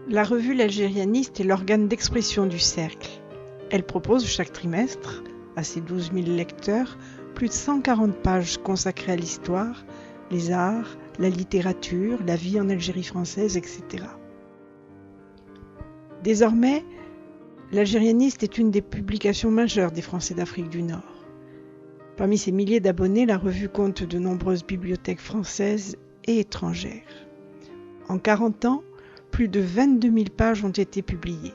La revue L'Algérianiste est l'organe d'expression du Cercle. Elle propose chaque trimestre, à ses 12 000 lecteurs, plus de 140 pages consacrées à l'histoire, les arts, la littérature, la vie en Algérie française, etc. Désormais, L'Algérianiste est une des publications majeures des Français d'Afrique du Nord. Parmi ses milliers d'abonnés, la revue compte de nombreuses bibliothèques françaises et étrangères. En 40 ans, plus de 22 000 pages ont été publiées.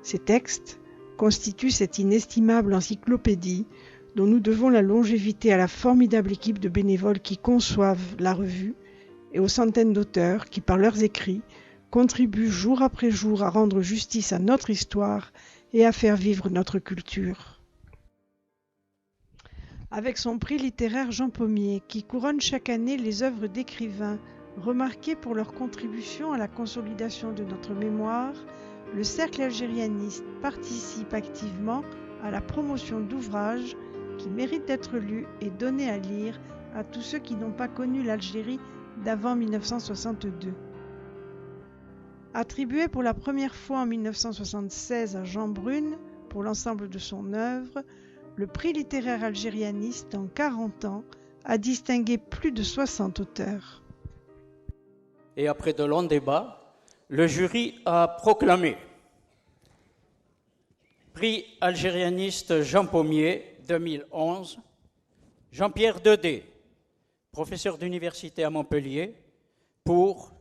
Ces textes constituent cette inestimable encyclopédie dont nous devons la longévité à la formidable équipe de bénévoles qui conçoivent la revue et aux centaines d'auteurs qui, par leurs écrits, contribuent jour après jour à rendre justice à notre histoire et à faire vivre notre culture. Avec son prix littéraire Jean Pommier, qui couronne chaque année les œuvres d'écrivains remarqués pour leur contribution à la consolidation de notre mémoire, le Cercle algérianiste participe activement à la promotion d'ouvrages qui méritent d'être lus et donnés à lire à tous ceux qui n'ont pas connu l'Algérie d'avant 1962. Attribué pour la première fois en 1976 à Jean Brune pour l'ensemble de son œuvre, le prix littéraire algérianiste en 40 ans a distingué plus de 60 auteurs. Et après de longs débats, le jury a proclamé prix algérianiste Jean Pommier 2011, Jean-Pierre Dedé, professeur d'université à Montpellier, pour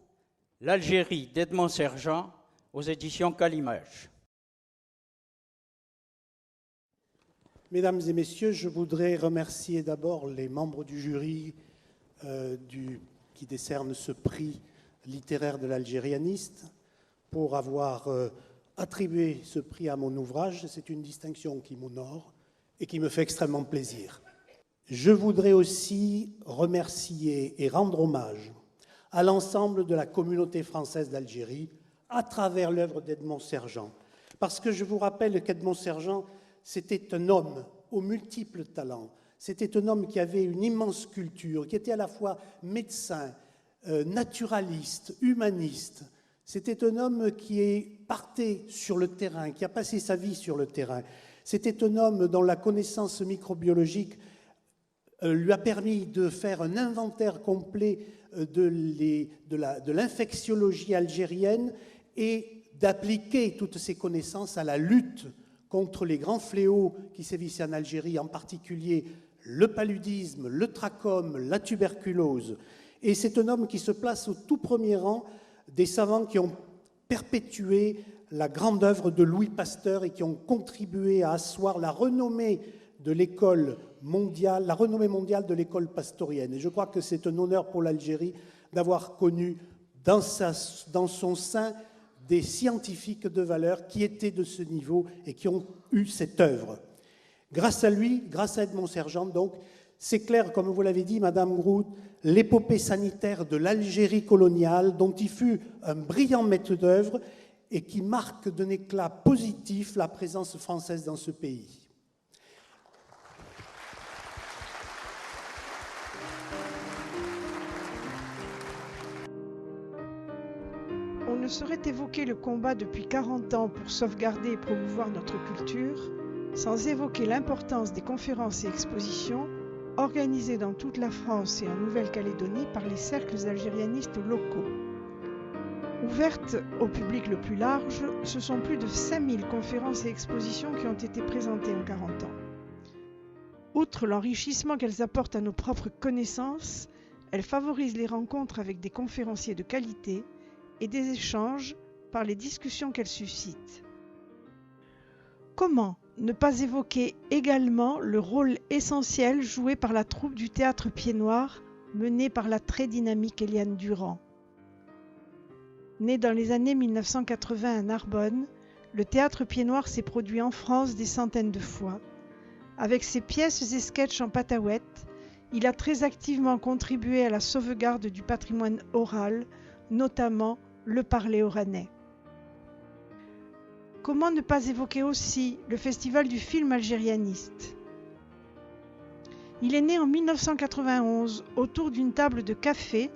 L'Algérie d'Edmond Sergent aux éditions Calimage. Mesdames et messieurs, je voudrais remercier d'abord les membres du jury qui décerne ce prix littéraire de l'Algérianiste pour avoir attribué ce prix à mon ouvrage. C'est une distinction qui m'honore et qui me fait extrêmement plaisir. Je voudrais aussi remercier et rendre hommage à l'ensemble de la communauté française d'Algérie à travers l'œuvre d'Edmond Sergent. Parce que je vous rappelle qu'Edmond Sergent, c'était un homme aux multiples talents. C'était un homme qui avait une immense culture, qui était à la fois médecin, naturaliste, humaniste. C'était un homme qui partait sur le terrain, qui a passé sa vie sur le terrain. C'était un homme dont la connaissance microbiologique lui a permis de faire un inventaire complet de l'infectiologie algérienne et d'appliquer toutes ces connaissances à la lutte contre les grands fléaux qui sévissaient en Algérie, en particulier le paludisme, le trachome, la tuberculose. Et c'est un homme qui se place au tout premier rang des savants qui ont perpétué la grande œuvre de Louis Pasteur et qui ont contribué à asseoir la renommée de l'école mondiale, la renommée mondiale de l'école pastorienne. Et je crois que c'est un honneur pour l'Algérie d'avoir connu dans son sein des scientifiques de valeur qui étaient de ce niveau et qui ont eu cette œuvre. Grâce à lui, grâce à Edmond Sergent, donc, c'est clair, comme vous l'avez dit, Madame Groult, l'épopée sanitaire de l'Algérie coloniale, dont il fut un brillant maître d'œuvre et qui marque d'un éclat positif la présence française dans ce pays. On ne saurait évoquer le combat depuis 40 ans pour sauvegarder et promouvoir notre culture sans évoquer l'importance des conférences et expositions organisées dans toute la France et en Nouvelle-Calédonie par les cercles algérianistes locaux. Ouvertes au public le plus large, ce sont plus de 5000 conférences et expositions qui ont été présentées en 40 ans. Outre l'enrichissement qu'elles apportent à nos propres connaissances, elles favorisent les rencontres avec des conférenciers de qualité et des échanges par les discussions qu'elles suscitent. Comment ne pas évoquer également le rôle essentiel joué par la troupe du Théâtre Pied Noir, menée par la très dynamique Eliane Durand. Né dans les années 1980 à Narbonne, le Théâtre Pied Noir s'est produit en France des centaines de fois. Avec ses pièces et sketchs en pataouette, il a très activement contribué à la sauvegarde du patrimoine oral, notamment le parler oranais. Comment ne pas évoquer aussi le Festival du film algérianiste? Il est né en 1991 autour d'une table de café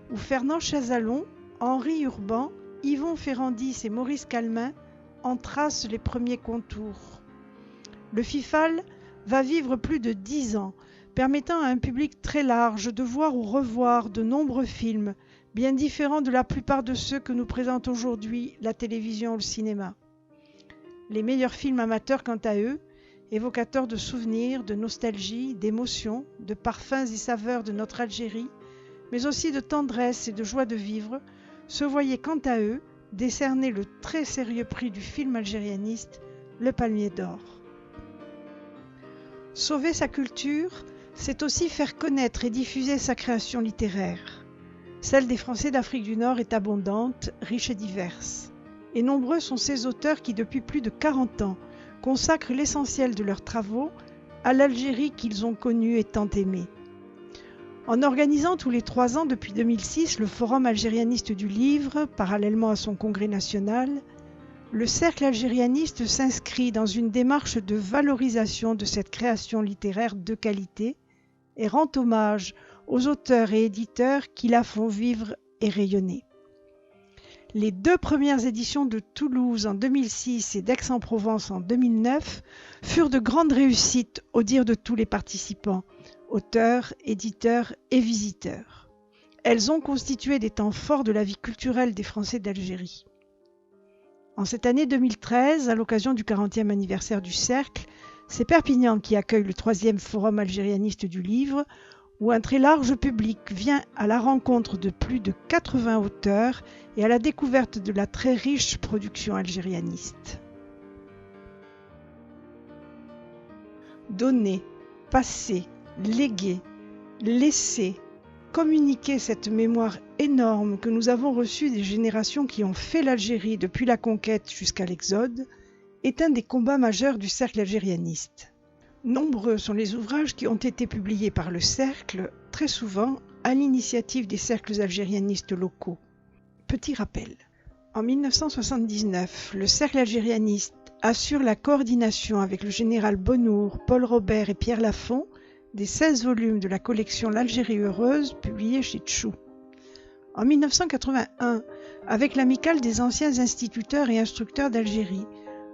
où Fernand Chazalon, Henri Urban Yvon Ferrandis et Maurice Calmin en tracent les premiers contours. Le FIFAL va vivre plus de 10 ans, permettant à un public très large de voir ou revoir de nombreux films, bien différents de la plupart de ceux que nous présente aujourd'hui la télévision ou le cinéma. Les meilleurs films amateurs, quant à eux, évocateurs de souvenirs, de nostalgie, d'émotions, de parfums et saveurs de notre Algérie, mais aussi de tendresse et de joie de vivre, se voyaient quant à eux décerner le très sérieux prix du film algérianiste, le Palmier d'Or. Sauver sa culture, c'est aussi faire connaître et diffuser sa création littéraire. Celle des Français d'Afrique du Nord est abondante, riche et diverse. Et nombreux sont ces auteurs qui, depuis plus de 40 ans, consacrent l'essentiel de leurs travaux à l'Algérie qu'ils ont connue et tant aimée. En organisant tous les 3 ans depuis 2006 le Forum algérianiste du livre, parallèlement à son congrès national, le Cercle algérianiste s'inscrit dans une démarche de valorisation de cette création littéraire de qualité et rend hommage aux auteurs et éditeurs qui la font vivre et rayonner. Les 2 premières éditions de Toulouse en 2006 et d'Aix-en-Provence en 2009 furent de grandes réussites au dire de tous les participants, auteurs, éditeurs et visiteurs. Elles ont constitué des temps forts de la vie culturelle des Français d'Algérie. En cette année 2013, à l'occasion du 40e anniversaire du Cercle, c'est Perpignan qui accueille le 3e Forum algérianiste du livre, où un très large public vient à la rencontre de plus de 80 auteurs et à la découverte de la très riche production algérianiste. Donner, passer, léguer, laisser, communiquer cette mémoire énorme que nous avons reçue des générations qui ont fait l'Algérie depuis la conquête jusqu'à l'Exode est un des combats majeurs du Cercle algérianiste. Nombreux sont les ouvrages qui ont été publiés par le Cercle, très souvent à l'initiative des cercles algérianistes locaux. Petit rappel, en 1979, le Cercle algérianiste assure la coordination avec le général Bonnour, Paul Robert et Pierre Lafont des 16 volumes de la collection L'Algérie heureuse publiée chez Tchou. En 1981, avec l'Amicale des anciens instituteurs et instructeurs d'Algérie,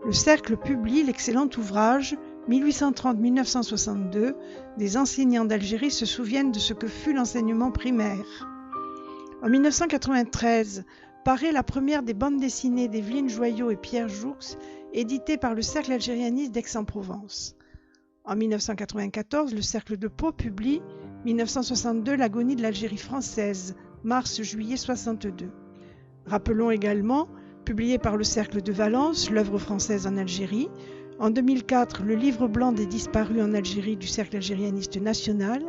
le Cercle publie l'excellent ouvrage 1830-1962, des enseignants d'Algérie se souviennent de ce que fut l'enseignement primaire. En 1993, paraît la première des bandes dessinées d'Evelyne Joyot et Pierre Joux, éditée par le Cercle algérianiste d'Aix-en-Provence. En 1994, le Cercle de Pau publie 1962 l'agonie de l'Algérie française, mars-juillet 62. Rappelons également, publié par le Cercle de Valence, l'œuvre française en Algérie, en 2004, le livre blanc des disparus en Algérie du Cercle algérianiste national.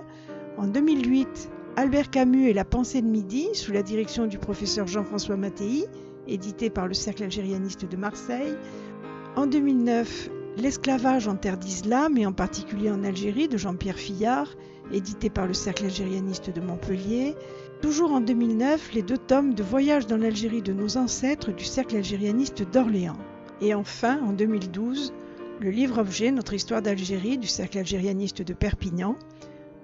En 2008, Albert Camus et la pensée de midi, sous la direction du professeur Jean-François Mattei, édité par le Cercle algérianiste de Marseille. En 2009, L'esclavage en terre d'islam, et en particulier en Algérie, de Jean-Pierre Fillard, édité par le Cercle algérianiste de Montpellier. Toujours en 2009, les 2 tomes de Voyage dans l'Algérie de nos ancêtres du Cercle algérianiste d'Orléans. Et enfin, en 2012, le livre-objet Notre histoire d'Algérie du Cercle algérianiste de Perpignan.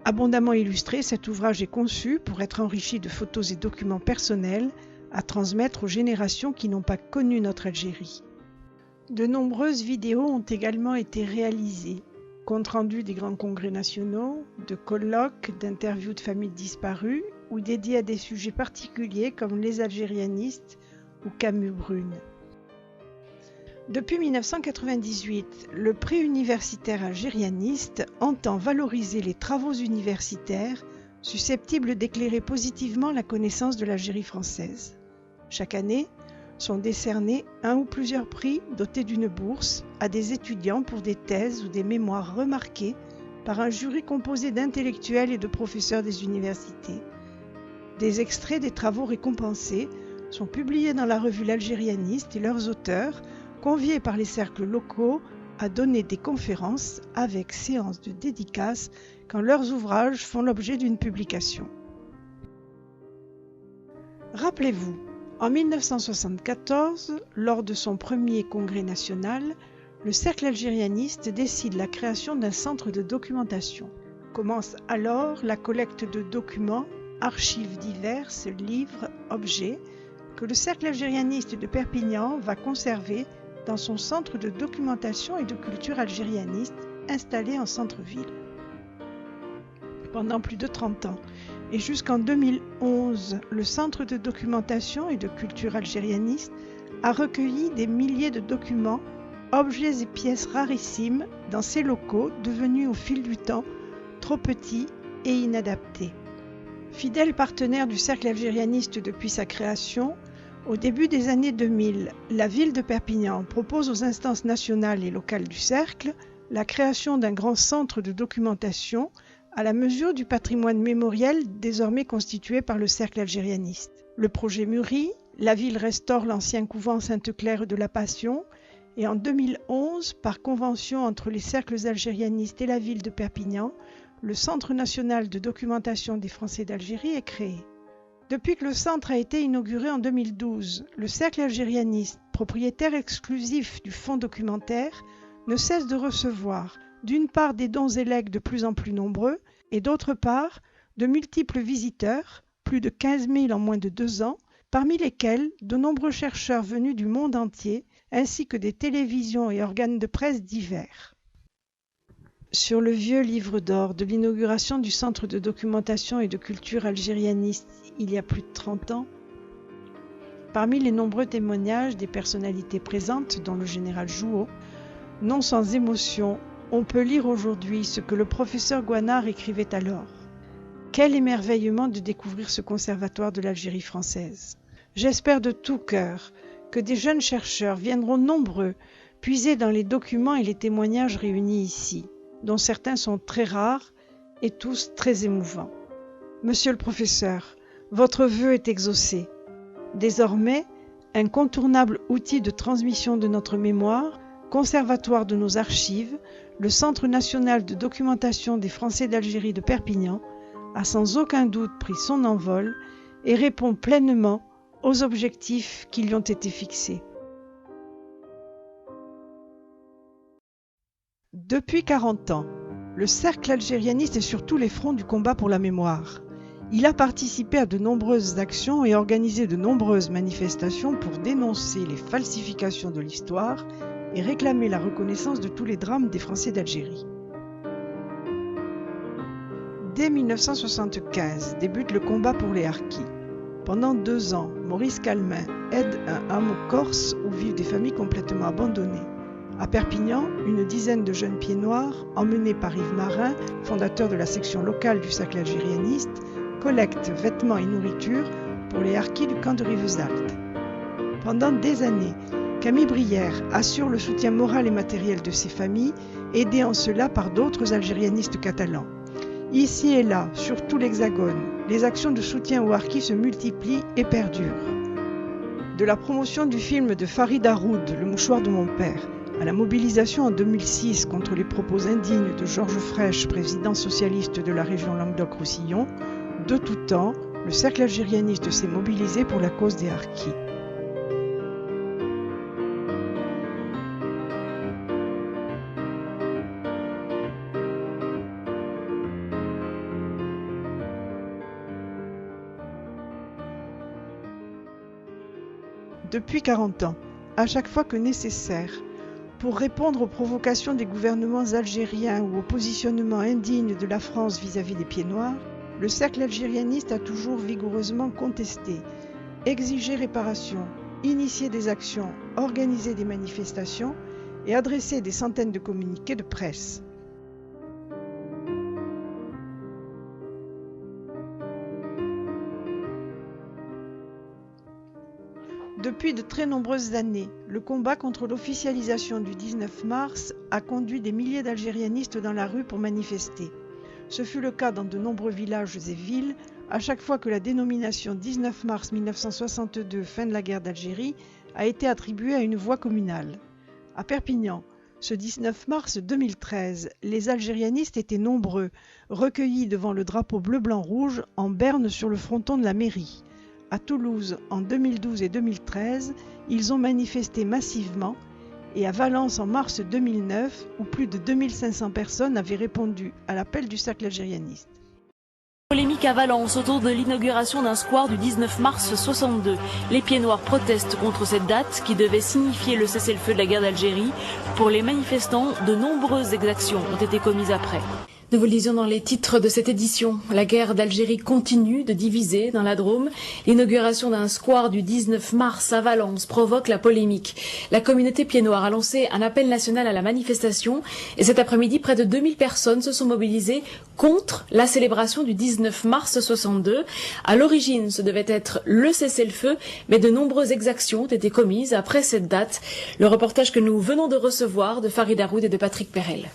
Abondamment illustré, cet ouvrage est conçu pour être enrichi de photos et documents personnels à transmettre aux générations qui n'ont pas connu notre Algérie. De nombreuses vidéos ont également été réalisées, compte rendu des grands congrès nationaux, de colloques, d'interviews de familles disparues ou dédiés à des sujets particuliers comme les algérianistes ou Camus Brune. Depuis 1998, le prix universitaire algérianiste entend valoriser les travaux universitaires susceptibles d'éclairer positivement la connaissance de l'Algérie française. Chaque année, sont décernés un ou plusieurs prix dotés d'une bourse à des étudiants pour des thèses ou des mémoires remarquées par un jury composé d'intellectuels et de professeurs des universités. Des extraits des travaux récompensés sont publiés dans la revue L'Algérianiste et leurs auteurs, conviés par les cercles locaux à donner des conférences avec séances de dédicaces quand leurs ouvrages font l'objet d'une publication. Rappelez-vous, en 1974, lors de son premier congrès national, le Cercle algérianiste décide la création d'un centre de documentation. Commence alors la collecte de documents, archives diverses, livres, objets, que le Cercle algérianiste de Perpignan va conserver dans son centre de documentation et de culture algérianiste installé en centre-ville. Pendant plus de 30 ans et jusqu'en 2011, le centre de documentation et de culture algérianiste a recueilli des milliers de documents, objets et pièces rarissimes dans ces locaux devenus au fil du temps trop petits et inadaptés. Fidèle partenaire du Cercle algérianiste depuis sa création, au début des années 2000, la ville de Perpignan propose aux instances nationales et locales du Cercle la création d'un grand centre de documentation à la mesure du patrimoine mémoriel désormais constitué par le Cercle algérianiste. Le projet mûrit, la ville restaure l'ancien couvent Sainte-Claire de la Passion et en 2011, par convention entre les cercles algérianistes et la ville de Perpignan, le Centre national de documentation des Français d'Algérie est créé. Depuis que le centre a été inauguré en 2012, le Cercle algérianiste, propriétaire exclusif du fonds documentaire, ne cesse de recevoir, d'une part des dons et legs de plus en plus nombreux, et d'autre part, de multiples visiteurs, plus de 15 000 en moins de 2 ans, parmi lesquels de nombreux chercheurs venus du monde entier, ainsi que des télévisions et organes de presse divers. Sur le vieux livre d'or de l'inauguration du Centre de documentation et de culture algérianiste il y a plus de 30 ans, parmi les nombreux témoignages des personnalités présentes, dont le général Jouot, non sans émotion, on peut lire aujourd'hui ce que le professeur Gouanard écrivait alors. Quel émerveillement de découvrir ce conservatoire de l'Algérie française. J'espère de tout cœur que des jeunes chercheurs viendront nombreux puiser dans les documents et les témoignages réunis ici, dont certains sont très rares et tous très émouvants. Monsieur le professeur, votre vœu est exaucé. Désormais, incontournable outil de transmission de notre mémoire, conservatoire de nos archives, le Centre national de documentation des Français d'Algérie de Perpignan a sans aucun doute pris son envol et répond pleinement aux objectifs qui lui ont été fixés. Depuis 40 ans, le Cercle algérianiste est sur tous les fronts du combat pour la mémoire. Il a participé à de nombreuses actions et organisé de nombreuses manifestations pour dénoncer les falsifications de l'histoire et réclamer la reconnaissance de tous les drames des Français d'Algérie. Dès 1975 débute le combat pour les harkis. Pendant 2 ans, Maurice Calmin aide un hameau corse où vivent des familles complètement abandonnées. À Perpignan, une dizaine de jeunes pieds noirs, emmenés par Yves Marin, fondateur de la section locale du Cercle algérianiste, collectent vêtements et nourriture pour les harkis du camp de Rivesaltes. Pendant des années, Camille Brière assure le soutien moral et matériel de ces familles, aidées en cela par d'autres algérianistes catalans. Ici et là, sur tout l'Hexagone, les actions de soutien aux harkis se multiplient et perdurent. De la promotion du film de Farid Haroud, Le mouchoir de mon père, à la mobilisation en 2006 contre les propos indignes de Georges Frêche, président socialiste de la région Languedoc-Roussillon, de tout temps, le Cercle algérianiste s'est mobilisé pour la cause des harkis. Depuis 40 ans, à chaque fois que nécessaire, pour répondre aux provocations des gouvernements algériens ou au positionnement indigne de la France vis-à-vis des pieds noirs, le Cercle algérianiste a toujours vigoureusement contesté, exigé réparation, initié des actions, organisé des manifestations et adressé des centaines de communiqués de presse. Depuis de très nombreuses années, le combat contre l'officialisation du 19 mars a conduit des milliers d'algérianistes dans la rue pour manifester. Ce fut le cas dans de nombreux villages et villes, à chaque fois que la dénomination 19 mars 1962, fin de la guerre d'Algérie, a été attribuée à une voie communale. À Perpignan, ce 19 mars 2013, les algérianistes étaient nombreux, recueillis devant le drapeau bleu-blanc-rouge en berne sur le fronton de la mairie. À Toulouse, en 2012 et 2013, ils ont manifesté massivement, et à Valence en mars 2009, où plus de 2500 personnes avaient répondu à l'appel du Cercle algérianiste. Polémique à Valence autour de l'inauguration d'un square du 19 mars 62. Les Pieds Noirs protestent contre cette date qui devait signifier le cessez-le-feu de la guerre d'Algérie. Pour les manifestants, de nombreuses exactions ont été commises après. Nous vous le disions dans les titres de cette édition. La guerre d'Algérie continue de diviser dans la Drôme. L'inauguration d'un square du 19 mars à Valence provoque la polémique. La communauté Pieds Noirs a lancé un appel national à la manifestation et cet après-midi, près de 2000 personnes se sont mobilisées contre la célébration du 19 mars 62. À l'origine, ce devait être le cessez-le-feu, mais de nombreuses exactions ont été commises après cette date. Le reportage que nous venons de recevoir de Farid Haroud et de Patrick Perel.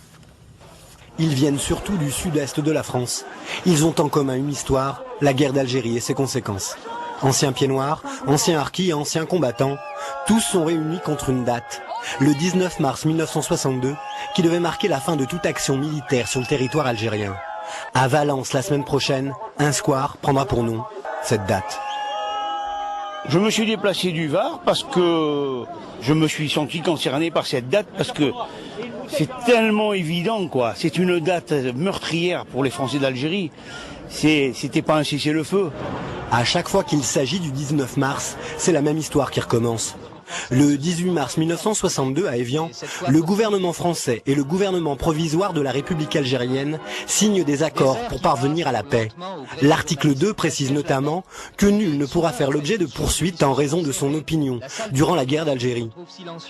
Ils viennent surtout du sud-est de la France. Ils ont en commun une histoire, la guerre d'Algérie et ses conséquences. Anciens Pieds Noirs, anciens harkis et anciens combattants, tous sont réunis contre une date, le 19 mars 1962, qui devait marquer la fin de toute action militaire sur le territoire algérien. À Valence, la semaine prochaine, un square prendra pour nom cette date. Je me suis déplacé du Var parce que je me suis senti concerné par cette date, parce que c'est tellement évident, quoi. C'est une date meurtrière pour les Français d'Algérie. C'était pas un cessez-le-feu. À chaque fois qu'il s'agit du 19 mars, c'est la même histoire qui recommence. Le 18 mars 1962 à Évian, le gouvernement français et le gouvernement provisoire de la République algérienne signent des accords pour parvenir à la paix. L'article 2 précise notamment que nul ne pourra faire l'objet de poursuites en raison de son opinion durant la guerre d'Algérie.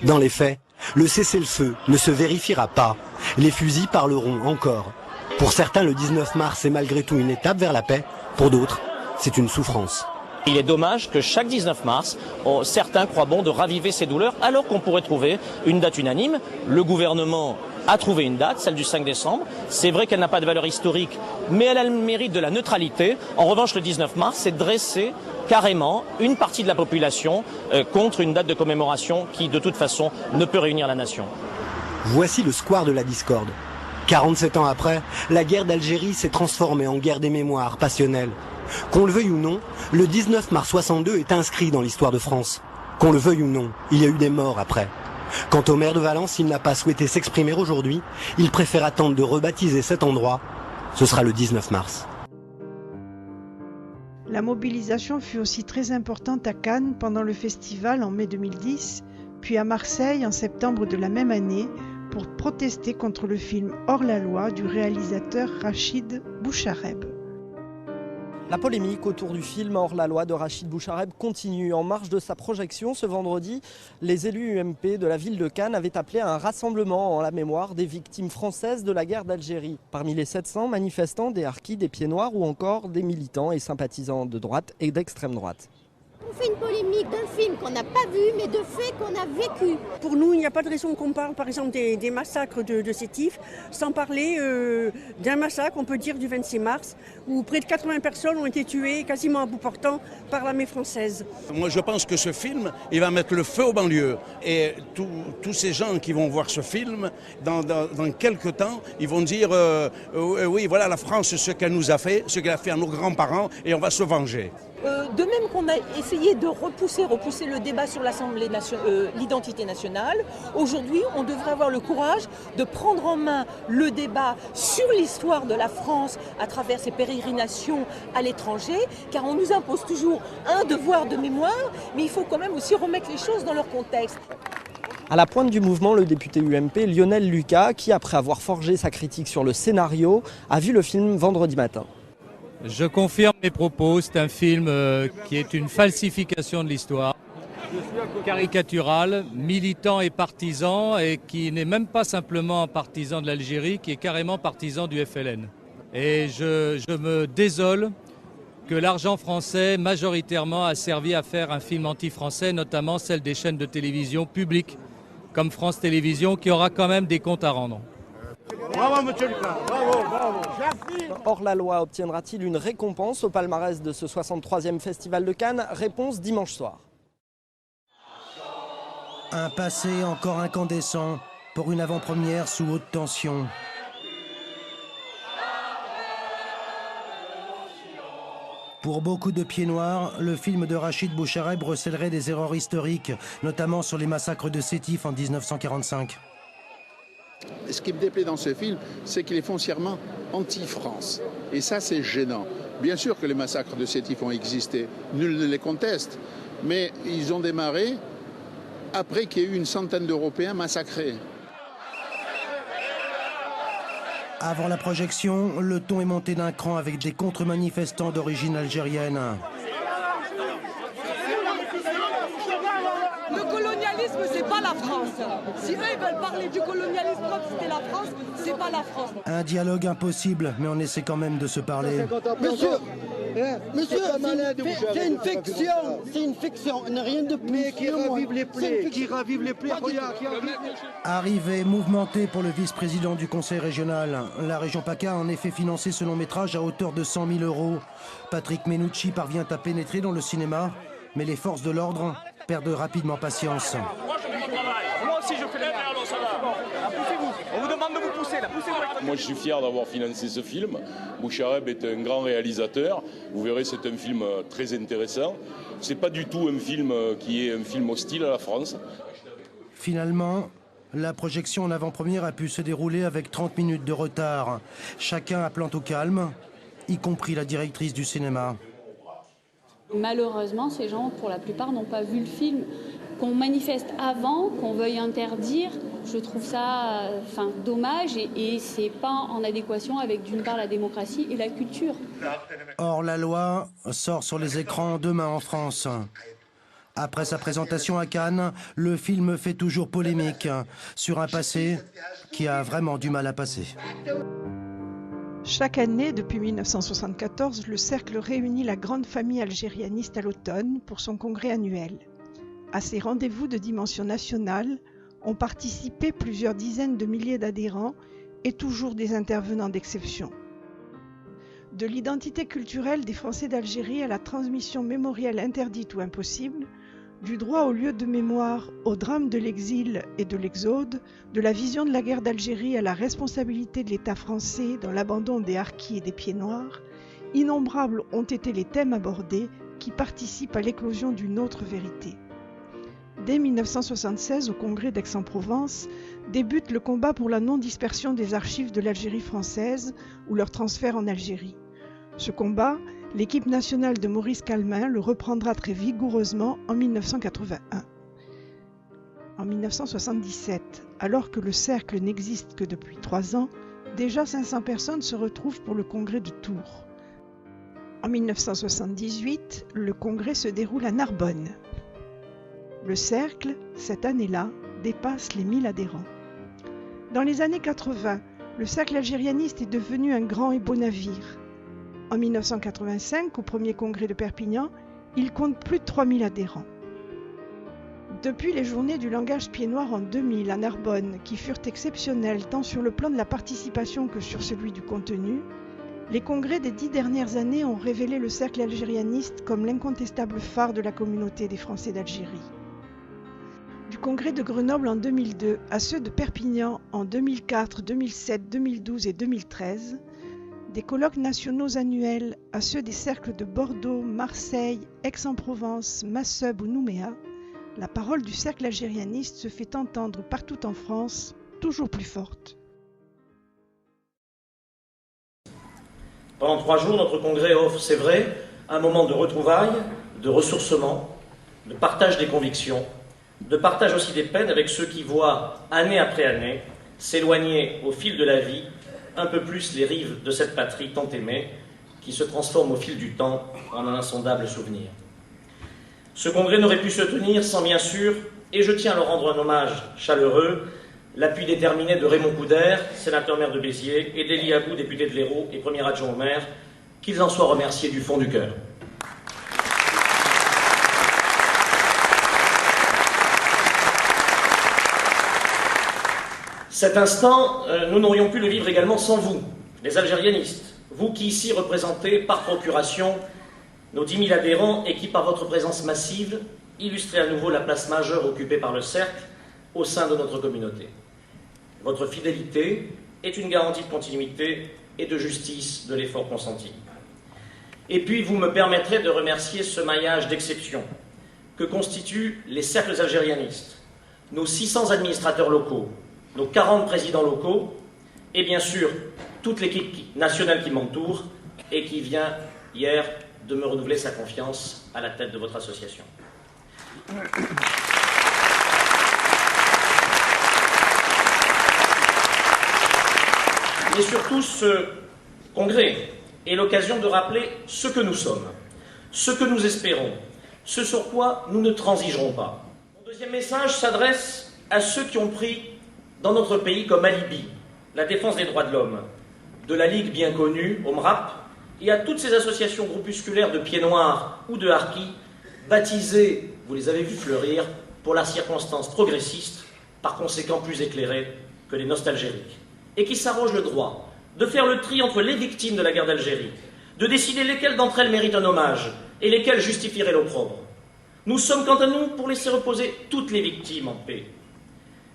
Dans les faits, le cessez-le-feu ne se vérifiera pas. Les fusils parleront encore. Pour certains, le 19 mars est malgré tout une étape vers la paix. Pour d'autres, c'est une souffrance. Il est dommage que chaque 19 mars, certains croient bon de raviver ces douleurs alors qu'on pourrait trouver une date unanime. Le gouvernement a trouvé une date, celle du 5 décembre. C'est vrai qu'elle n'a pas de valeur historique, mais elle a le mérite de la neutralité. En revanche, le 19 mars, c'est dresser carrément une partie de la population contre une date de commémoration qui, de toute façon, ne peut réunir la nation. Voici le square de la discorde. 47 ans après, la guerre d'Algérie s'est transformée en guerre des mémoires passionnelles. Qu'on le veuille ou non, le 19 mars 62 est inscrit dans l'histoire de France. Qu'on le veuille ou non, il y a eu des morts après. Quant au maire de Valence, il n'a pas souhaité s'exprimer aujourd'hui. Il préfère attendre de rebaptiser cet endroit. Ce sera le 19 mars. La mobilisation fut aussi très importante à Cannes pendant le festival en mai 2010, puis à Marseille en septembre de la même année pour protester contre le film Hors-la-loi du réalisateur Rachid Bouchareb. La polémique autour du film Hors-la-loi de Rachid Bouchareb continue. En marge de sa projection ce vendredi, les élus UMP de la ville de Cannes avaient appelé à un rassemblement en la mémoire des victimes françaises de la guerre d'Algérie. Parmi les 700 manifestants, des harkis, des Pieds Noirs ou encore des militants et sympathisants de droite et d'extrême droite. On fait une polémique d'un film qu'on n'a pas vu, mais de faits qu'on a vécu. Pour nous, il n'y a pas de raison qu'on parle, par exemple, des massacres de Sétif, sans parler d'un massacre, on peut dire, du 26 mars, où près de 80 personnes ont été tuées, quasiment à bout portant, par l'armée française. Moi, je pense que ce film, il va mettre le feu aux banlieues. Et tous ces gens qui vont voir ce film, dans quelques temps, ils vont dire oui, voilà la France, ce qu'elle nous a fait, ce qu'elle a fait à nos grands-parents, et on va se venger. De même qu'on a essayé de repousser le débat sur l'identité nationale, aujourd'hui on devrait avoir le courage de prendre en main le débat sur l'histoire de la France à travers ses pérégrinations à l'étranger, car on nous impose toujours un devoir de mémoire, mais il faut quand même aussi remettre les choses dans leur contexte. À la pointe du mouvement, le député UMP Lionel Lucas, qui après avoir forgé sa critique sur le scénario, a vu le film vendredi matin. Je confirme mes propos, c'est un film qui est une falsification de l'histoire, caricatural, militant et partisan, et qui n'est même pas simplement partisan de l'Algérie, qui est carrément partisan du FLN. Et je me désole que l'argent français majoritairement a servi à faire un film anti-français, notamment celle des chaînes de télévision publiques, comme France Télévisions, qui aura quand même des comptes à rendre. Bravo, monsieur Lucas. Bravo, bravo. Hors-la-loi obtiendra-t-il une récompense au palmarès de ce 63e Festival de Cannes? Réponse dimanche soir. Un passé encore incandescent pour une avant-première sous haute tension. Pour beaucoup de Pieds Noirs, le film de Rachid Bouchareb recèlerait des erreurs historiques, notamment sur les massacres de Sétif en 1945. Ce qui me déplaît dans ce film, c'est qu'il est foncièrement anti-France. Et ça, c'est gênant. Bien sûr que les massacres de Sétif ont existé, nul ne les conteste, mais ils ont démarré après qu'il y ait eu une centaine d'Européens massacrés. Avant la projection, le ton est monté d'un cran avec des contre-manifestants d'origine algérienne. Le colonialisme, c'est pas la France. Si eux ils veulent parler du colonialisme comme c'était la France, c'est pas la France. Un dialogue impossible, mais on essaie quand même de se parler. Monsieur, c'est une fiction, il n'y a rien de plus. Mais qui ravive les plaies, Arrivée mouvementée pour le vice-président du conseil régional. La région PACA a en effet financé ce long métrage à hauteur de 100 000 €. Patrick Menucci parvient à pénétrer dans le cinéma, mais les forces de l'ordre perdent rapidement patience. Moi je fais mon travail. Moi aussi je fais le mien. Alors ça va. Poussez-vous. On vous demande de vous pousser là. Poussez-vous. Moi je suis fier d'avoir financé ce film. Bouchareb est un grand réalisateur. Vous verrez, c'est un film très intéressant. C'est pas du tout un film qui est un film hostile à la France. Finalement, la projection en avant-première a pu se dérouler avec 30 minutes de retard. Chacun appelant au calme, y compris la directrice du cinéma. Malheureusement, ces gens, pour la plupart, n'ont pas vu le film. Qu'on manifeste avant, qu'on veuille interdire, je trouve ça dommage et c'est pas en adéquation avec, d'une part, la démocratie et la culture. Or, la loi sort sur les écrans demain en France. Après sa présentation à Cannes, le film fait toujours polémique sur un passé qui a vraiment du mal à passer. Chaque année, depuis 1974, le Cercle réunit la grande famille algérianiste à l'automne pour son congrès annuel. À ces rendez-vous de dimension nationale ont participé plusieurs dizaines de milliers d'adhérents et toujours des intervenants d'exception. De l'identité culturelle des Français d'Algérie à la transmission mémorielle interdite ou impossible, du droit au lieu de mémoire, au drame de l'exil et de l'exode, de la vision de la guerre d'Algérie à la responsabilité de l'État français dans l'abandon des harkis et des pieds noirs, innombrables ont été les thèmes abordés qui participent à l'éclosion d'une autre vérité. Dès 1976, au congrès d'Aix-en-Provence, débute le combat pour la non-dispersion des archives de l'Algérie française ou leur transfert en Algérie. Ce combat, l'équipe nationale de Maurice Calmin le reprendra très vigoureusement en 1981. En 1977, alors que le Cercle n'existe que depuis 3 ans, déjà 500 personnes se retrouvent pour le congrès de Tours. En 1978, le congrès se déroule à Narbonne. Le Cercle, cette année-là, dépasse les 1000 adhérents. Dans les années 80, le Cercle algérianiste est devenu un grand et beau navire. En 1985, au premier congrès de Perpignan, il compte plus de 3000 adhérents. Depuis les journées du langage pied-noir en 2000 à Narbonne, qui furent exceptionnelles tant sur le plan de la participation que sur celui du contenu, les congrès des 10 dernières années ont révélé le Cercle algérianiste comme l'incontestable phare de la communauté des Français d'Algérie. Du congrès de Grenoble en 2002 à ceux de Perpignan en 2004, 2007, 2012 et 2013, des colloques nationaux annuels à ceux des cercles de Bordeaux, Marseille, Aix-en-Provence, Masseube ou Nouméa, la parole du Cercle algérianiste se fait entendre partout en France, toujours plus forte. Pendant 3 jours, notre congrès offre, c'est vrai, un moment de retrouvailles, de ressourcement, de partage des convictions, de partage aussi des peines avec ceux qui voient, année après année, s'éloigner au fil de la vie un peu plus les rives de cette patrie tant aimée, qui se transforme au fil du temps en un insondable souvenir. Ce congrès n'aurait pu se tenir sans, bien sûr, et je tiens à leur rendre un hommage chaleureux, l'appui déterminé de Raymond Coudert, sénateur maire de Béziers, et d'Élie Abou, député de l'Hérault et premier adjoint au maire, qu'ils en soient remerciés du fond du cœur. Cet instant, nous n'aurions pu le vivre également sans vous, les algérianistes, vous qui ici représentez par procuration nos 10 000 adhérents et qui, par votre présence massive, illustrez à nouveau la place majeure occupée par le Cercle au sein de notre communauté. Votre fidélité est une garantie de continuité et de justice de l'effort consenti. Et puis, vous me permettrez de remercier ce maillage d'exception que constituent les cercles algérianistes, nos 600 administrateurs locaux, nos 40 présidents locaux, et bien sûr, toute l'équipe nationale qui m'entoure et qui vient hier de me renouveler sa confiance à la tête de votre association. Et surtout, ce congrès est l'occasion de rappeler ce que nous sommes, ce que nous espérons, ce sur quoi nous ne transigerons pas. Mon deuxième message s'adresse à ceux qui ont pris dans notre pays comme alibi la défense des droits de l'homme, de la Ligue bien connue, OMRAP, et à toutes ces associations groupusculaires de pieds noirs ou de harkis, baptisées, vous les avez vus fleurir, pour la circonstance progressiste, par conséquent plus éclairées que les nostalgériques, et qui s'arrogent le droit de faire le tri entre les victimes de la guerre d'Algérie, de décider lesquelles d'entre elles méritent un hommage et lesquelles justifieraient l'opprobre. Nous sommes, quant à nous, pour laisser reposer toutes les victimes en paix.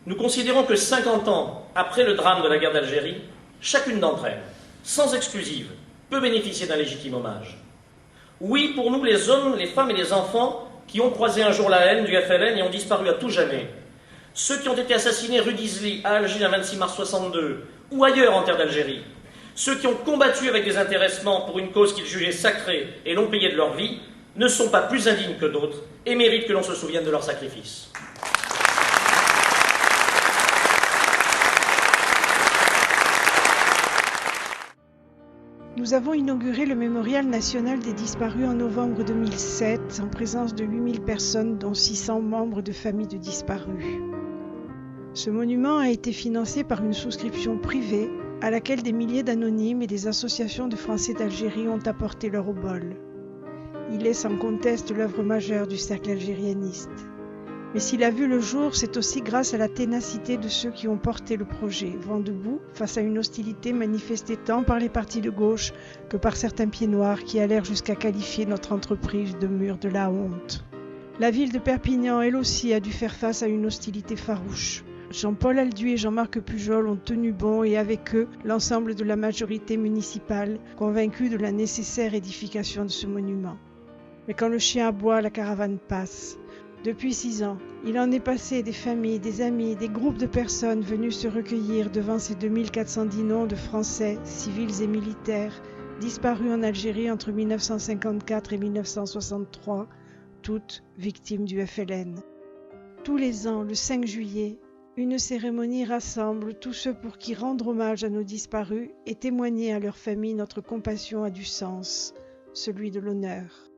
Nous considérons que 50 ans après le drame de la guerre d'Algérie, chacune d'entre elles, sans exclusive, peut bénéficier d'un légitime hommage. Oui, pour nous, les hommes, les femmes et les enfants qui ont croisé un jour la haine du FLN et ont disparu à tout jamais, ceux qui ont été assassinés rue d'Isly, à Alger, le 26 mars 62, ou ailleurs en terre d'Algérie, ceux qui ont combattu avec désintéressement pour une cause qu'ils jugeaient sacrée et l'ont payée de leur vie, ne sont pas plus indignes que d'autres et méritent que l'on se souvienne de leur sacrifice. Nous avons inauguré le Mémorial national des disparus en novembre 2007, en présence de 8000 personnes, dont 600 membres de familles de disparus. Ce monument a été financé par une souscription privée à laquelle des milliers d'anonymes et des associations de Français d'Algérie ont apporté leur obol. Il est sans conteste l'œuvre majeure du cercle algérianiste. Mais s'il a vu le jour, c'est aussi grâce à la ténacité de ceux qui ont porté le projet, vent debout face à une hostilité manifestée tant par les partis de gauche que par certains pieds noirs qui allèrent jusqu'à qualifier notre entreprise de mur de la honte. La ville de Perpignan, elle aussi, a dû faire face à une hostilité farouche. Jean-Paul Alduy et Jean-Marc Pujol ont tenu bon et avec eux l'ensemble de la majorité municipale, convaincus de la nécessaire édification de ce monument. Mais quand le chien aboie, la caravane passe. Depuis 6 ans, il en est passé des familles, des amis, des groupes de personnes venus se recueillir devant ces 2410 noms de Français, civils et militaires, disparus en Algérie entre 1954 et 1963, toutes victimes du FLN. Tous les ans, le 5 juillet, une cérémonie rassemble tous ceux pour qui rendre hommage à nos disparus et témoigner à leurs familles notre compassion a du sens, celui de l'honneur.